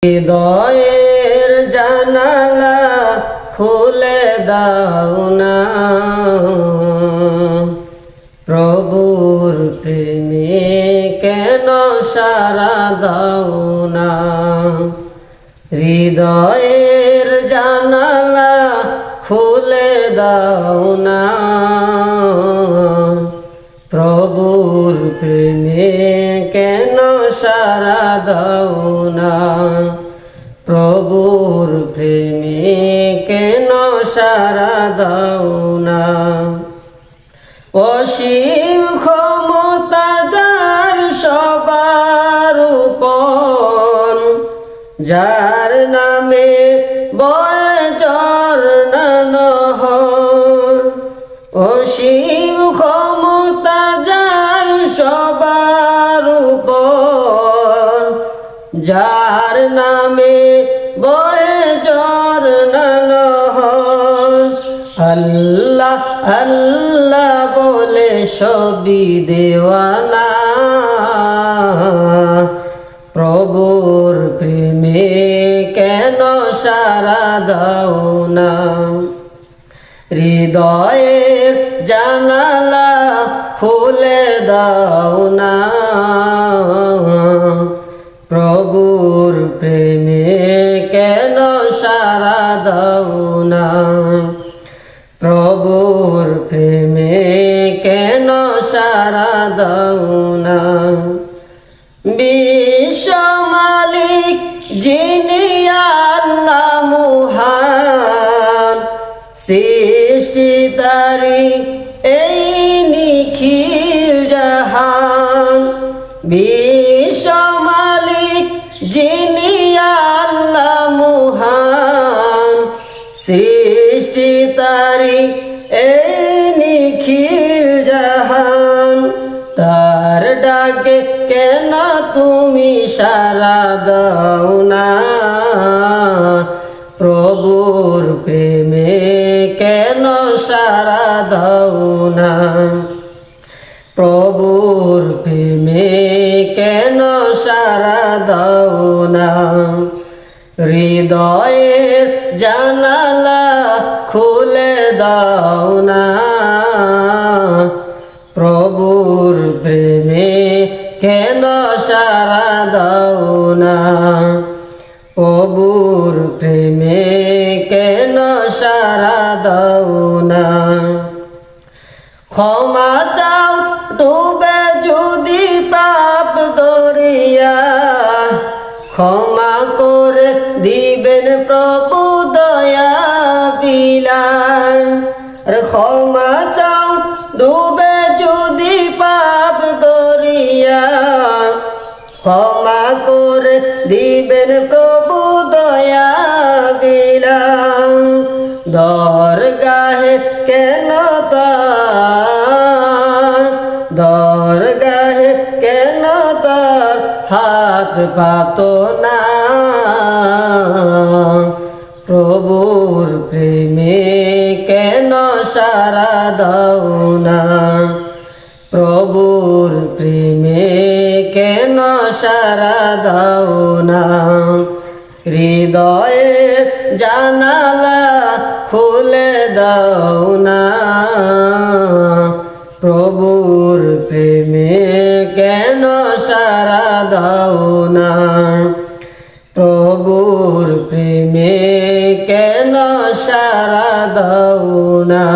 হৃদয়ের জানালা খুলে দাও না, প্রভুর প্রেমে কেন সারা দাও না। হৃদয়ের জানালা খুলে দাও না, প্রভুর প্রেমে কেন সারা দাও না, প্রভুর প্রেমে কেন সারা দাও না। অসীম ক্ষমতা যার সবার উপর, যার নামে বয়ে ঝরনা নহর। অসীম ক্ষমতা যার সবার উপর, যার নামে বয়ে ঝরনা নহর। আল্লাহ আল্লাহ বলে সবই দেওয়ানা, প্রভুর প্রেমে কেন সারা দাও না। হৃদয়ের জানালা খুলে দাও না, প্রভুর প্রেমে কেন সারা দাও না, প্রভুর প্রেমে কেন সারা দাও না। বিশ্ব মালিক যিনি আল্লাহ মহান, সৃষ্টি তারি এই নিখিল জাহান। বিশ্ব মালিক যিনি আল্লাহ মহান, সৃষ্টি তারি এই নিখিল জাহান। তার ডাকে কেন তুমি সারা দাও না, প্রভুর প্রেমে কেন সারা দাও না, প্রভুর প্রেমে কেন সারা দাও না। হৃদয়ের জানালা খুলে দাও না, প্রভুর প্রেমে কেন সারা দাও না, প্রভুর প্রেমে কেন সারা দাও না। ক্ষমা চাও ডুবে যদি পাপ দরিয়া, ক্ষমা করে দিবেন প্রভু দয়া বিলায়। ক্ষমা চাও ডুবে যদি পাপ দরিয়া, ক্ষমা করে দিবেন প্রভু দয়া বিলায়। দরগাহে কেন তার, দরগাহে কেন তার হাত পাতো না, প্রভুর প্রেমে কেন সারা দাও না, প্রভুর প্রেমে কেন সারা দাও না। হৃদয়ের জানালা খুলে দাও না, প্রভুর প্রেমে কেন সারা দাও না, প্রভুর প্রেমে কেন সারা দাও না।